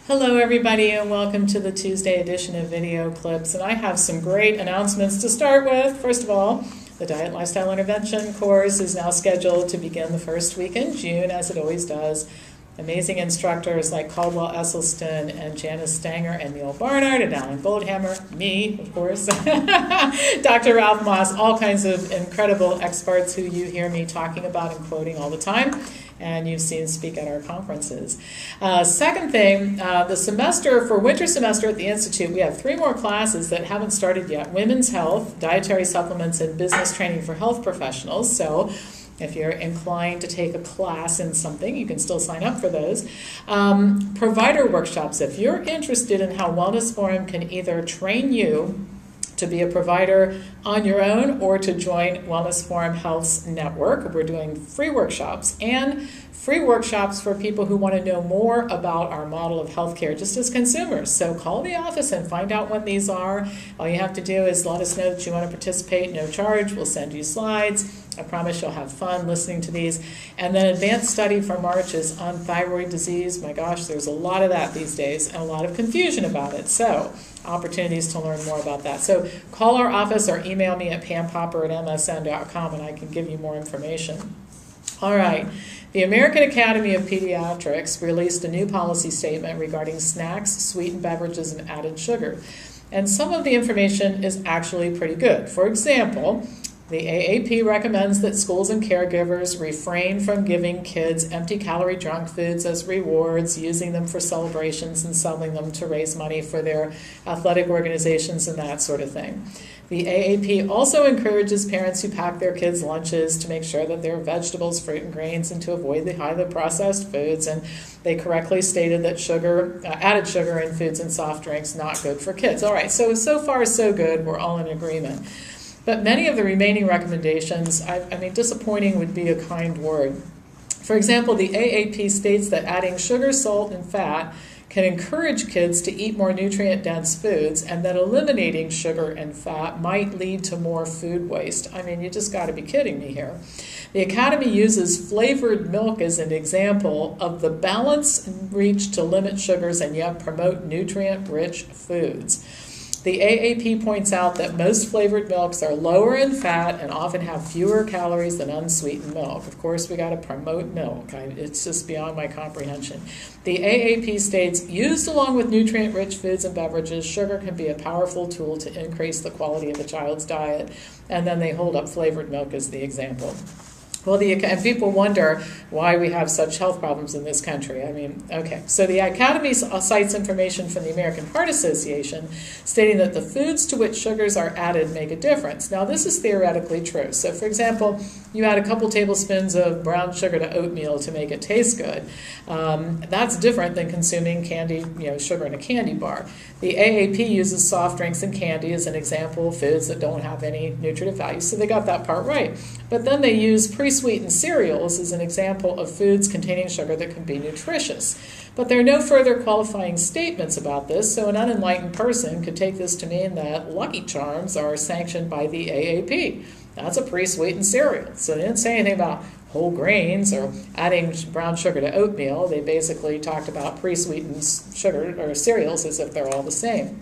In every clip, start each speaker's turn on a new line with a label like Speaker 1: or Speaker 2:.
Speaker 1: Hello everybody and welcome to the Tuesday edition of Video Clips, and I have some great announcements to start with. First of all, the Diet Lifestyle Intervention course is now scheduled to begin the first week in June, as it always does. Amazing instructors like Caldwell Esselstyn and Janice Stanger and Neil Barnard and Alan Goldhammer, me, of course, Dr. Ralph Moss, all kinds of incredible experts who you hear me talking about and quoting all the time, and you've seen speak at our conferences. Second thing, the semester, for winter semester at the Institute, we have 3 more classes that haven't started yet. Women's Health, Dietary Supplements, and Business Training for Health Professionals. So if you're inclined to take a class in something, you can still sign up for those. Provider workshops. If you're interested in how Wellness Forum can either train you to be a provider on your own or to join Wellness Forum Health's network, we're doing free workshops and free workshops for people who want to know more about our model of healthcare just as consumers. So call the office and find out when these are. All you have to do is let us know that you want to participate, no charge. We'll send you slides. I promise you'll have fun listening to these. And then advanced study for March is on thyroid disease. My gosh, there's a lot of that these days and a lot of confusion about it. So opportunities to learn more about that. So call our office or email me at pampopper@msn.com and I can give you more information. All right. The American Academy of Pediatrics released a new policy statement regarding snacks, sweetened beverages, and added sugar. And some of the information is actually pretty good. For example, the AAP recommends that schools and caregivers refrain from giving kids empty-calorie junk foods as rewards, using them for celebrations and selling them to raise money for their athletic organizations and that sort of thing. The AAP also encourages parents who pack their kids' lunches to make sure that there are vegetables, fruit, and grains and to avoid the highly processed foods. And they correctly stated that added sugar in foods and soft drinks not good for kids. All right, so far so good. We're all in agreement. But many of the remaining recommendations, I mean, disappointing would be a kind word. For example, the AAP states that adding sugar, salt, and fat can encourage kids to eat more nutrient-dense foods, and that eliminating sugar and fat might lead to more food waste. I mean, you just got to be kidding me here. The Academy uses flavored milk as an example of the balance reached to limit sugars and yet promote nutrient-rich foods. The AAP points out that most flavored milks are lower in fat and often have fewer calories than unsweetened milk. Of course, we got to promote milk. It's just beyond my comprehension. The AAP states, used along with nutrient-rich foods and beverages, sugar can be a powerful tool to increase the quality of a child's diet. And then they hold up flavored milk as the example. Well, and people wonder why we have such health problems in this country. I mean, okay. So the Academy cites information from the American Heart Association stating that the foods to which sugars are added make a difference. Now, this is theoretically true. So, for example, you add a couple tablespoons of brown sugar to oatmeal to make it taste good. That's different than consuming candy, sugar in a candy bar. The AAP uses soft drinks and candy as an example of foods that don't have any nutritive value, so they got that part right. But then they use pre-sweetened cereals as an example of foods containing sugar that can be nutritious. But there are no further qualifying statements about this, so an unenlightened person could take this to mean that Lucky Charms are sanctioned by the AAP. That's a pre-sweetened cereal. So they didn't say anything about whole grains or adding brown sugar to oatmeal. They basically talked about pre-sweetened sugar or cereals as if they're all the same.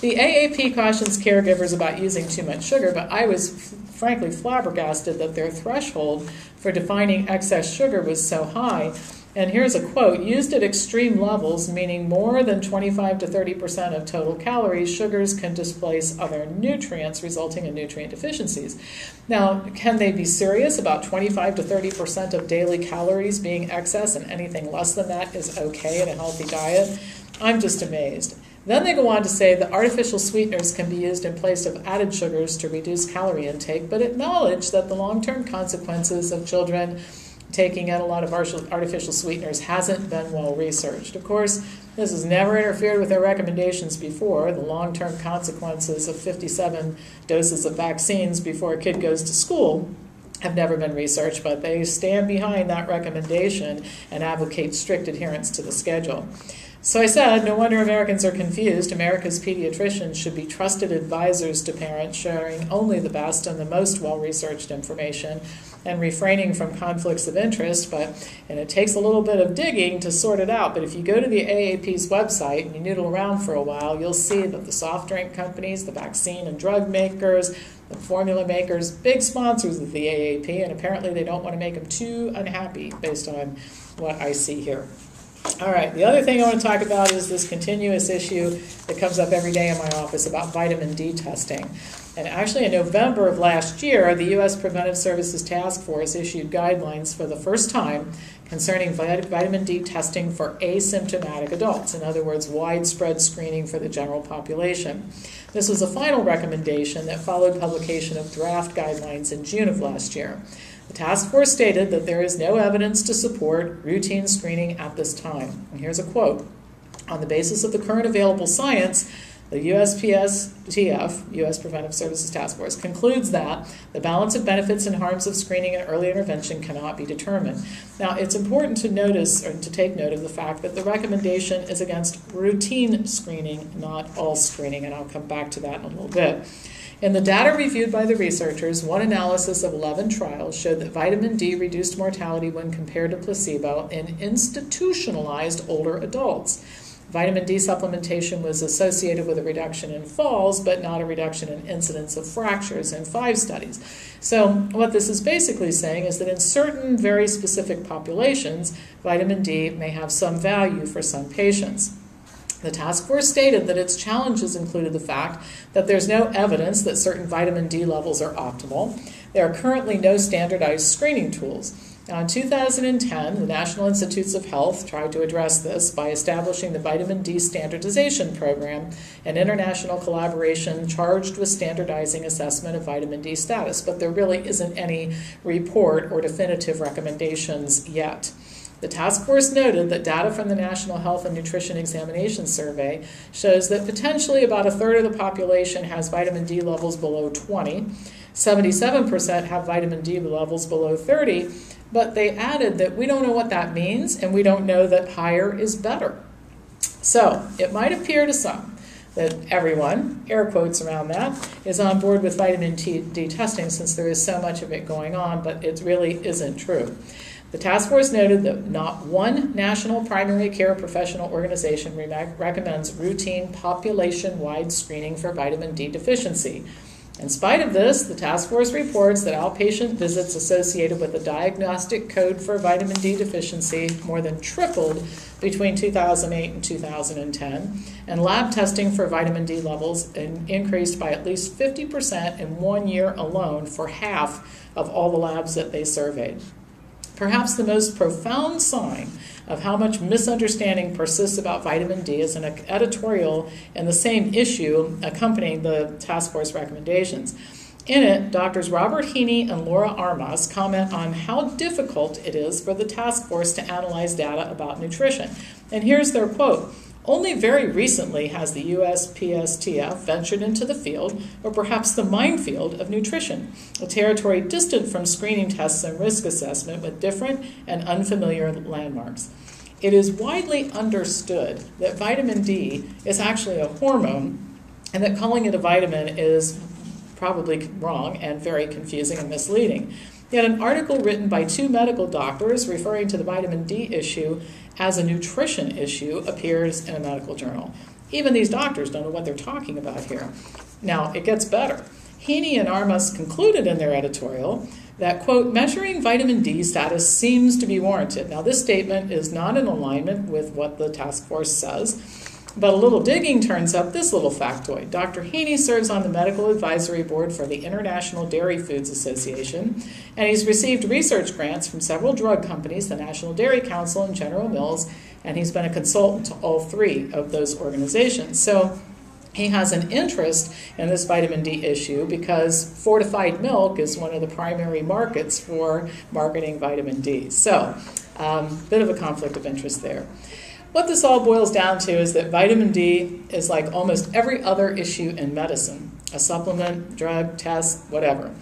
Speaker 1: The AAP cautions caregivers about using too much sugar, but I was frankly flabbergasted that their threshold for defining excess sugar was so high. And here's a quote, used at extreme levels, meaning more than 25 to 30% of total calories, sugars can displace other nutrients, resulting in nutrient deficiencies. Now, can they be serious about 25 to 30% of daily calories being excess and anything less than that is okay in a healthy diet? I'm just amazed. Then they go on to say that artificial sweeteners can be used in place of added sugars to reduce calorie intake, but acknowledge that the long-term consequences of children taking in a lot of artificial sweeteners hasn't been well researched. Of course, this has never interfered with their recommendations before. The long-term consequences of 57 doses of vaccines before a kid goes to school have never been researched, but they stand behind that recommendation and advocate strict adherence to the schedule. So I said, no wonder Americans are confused. America's pediatricians should be trusted advisors to parents, sharing only the best and the most well-researched information and refraining from conflicts of interest. And it takes a little bit of digging to sort it out. But if you go to the AAP's website and you noodle around for a while, you'll see that the soft drink companies, the vaccine and drug makers, the formula makers, big sponsors of the AAP, and apparently they don't want to make them too unhappy based on what I see here. All right, the other thing I want to talk about is this continuous issue that comes up every day in my office about vitamin D testing. And actually in November of last year, the U.S. Preventive Services Task Force issued guidelines for the first time concerning vitamin D testing for asymptomatic adults. In other words, widespread screening for the general population. This was a final recommendation that followed publication of draft guidelines in June of last year. The task force stated that there is no evidence to support routine screening at this time. And here's a quote. On the basis of the current available science, the USPSTF, U.S. Preventive Services Task Force, concludes that the balance of benefits and harms of screening and early intervention cannot be determined. Now, it's important to notice, or to take note of the fact that the recommendation is against routine screening, not all screening, and I'll come back to that in a little bit. In the data reviewed by the researchers, one analysis of 11 trials showed that vitamin D reduced mortality when compared to placebo in institutionalized older adults. Vitamin D supplementation was associated with a reduction in falls, but not a reduction in incidence of fractures in 5 studies. So what this is basically saying is that in certain very specific populations, vitamin D may have some value for some patients. The task force stated that its challenges included the fact that there's no evidence that certain vitamin D levels are optimal. There are currently no standardized screening tools. Now, in 2010, the National Institutes of Health tried to address this by establishing the Vitamin D Standardization Program, an international collaboration charged with standardizing assessment of vitamin D status, but there really isn't any report or definitive recommendations yet. The task force noted that data from the National Health and Nutrition Examination Survey shows that potentially about a third of the population has vitamin D levels below 20, 77% have vitamin D levels below 30, but they added that we don't know what that means and we don't know that higher is better. So it might appear to some that everyone, air quotes around that, is on board with vitamin D testing since there is so much of it going on, but it really isn't true. The task force noted that not one national primary care professional organization recommends routine population-wide screening for vitamin D deficiency. In spite of this, the task force reports that outpatient visits associated with the diagnostic code for vitamin D deficiency more than tripled between 2008 and 2010, and lab testing for vitamin D levels increased by at least 50% in 1 year alone for half of all the labs that they surveyed. Perhaps the most profound sign of how much misunderstanding persists about vitamin D is an editorial in the same issue accompanying the task force recommendations. In it, Drs. Robert Heaney and Laura Armas comment on how difficult it is for the task force to analyze data about nutrition. And here's their quote. Only very recently has the USPSTF ventured into the field, or perhaps the minefield, of nutrition, a territory distant from screening tests and risk assessment with different and unfamiliar landmarks. It is widely understood that vitamin D is actually a hormone, and that calling it a vitamin is probably wrong and very confusing and misleading. Yet an article written by 2 medical doctors referring to the vitamin D issue as a nutrition issue appears in a medical journal. Even these doctors don't know what they're talking about here. Now, it gets better. Heaney and Armas concluded in their editorial that, quote, measuring vitamin D status seems to be warranted. Now, this statement is not in alignment with what the task force says, but a little digging turns up this little factoid. Dr. Heaney serves on the medical advisory board for the International Dairy Foods Association, and he's received research grants from several drug companies, the National Dairy Council and General Mills, and he's been a consultant to all 3 of those organizations. So he has an interest in this vitamin D issue because fortified milk is one of the primary markets for marketing vitamin D. So, bit of a conflict of interest there. What this all boils down to is that vitamin D is like almost every other issue in medicine, a supplement, drug, test, whatever.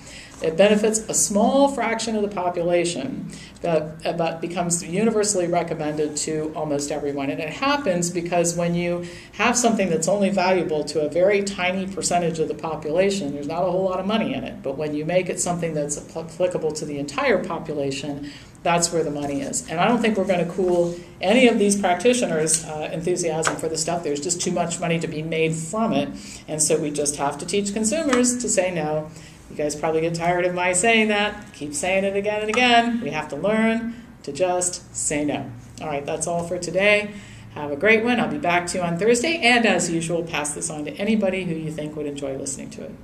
Speaker 1: It benefits a small fraction of the population, but becomes universally recommended to almost everyone. And it happens because when you have something that's only valuable to a very tiny percentage of the population, there's not a whole lot of money in it. But when you make it something that's applicable to the entire population, that's where the money is. And I don't think we're going to cool any of these practitioners' enthusiasm for the stuff. There's just too much money to be made from it. And so we just have to teach consumers to say no. You guys probably get tired of my saying that. Keep saying it again and again. We have to learn to just say no. All right, that's all for today. Have a great one. I'll be back to you on Thursday. And as usual, pass this on to anybody who you think would enjoy listening to it.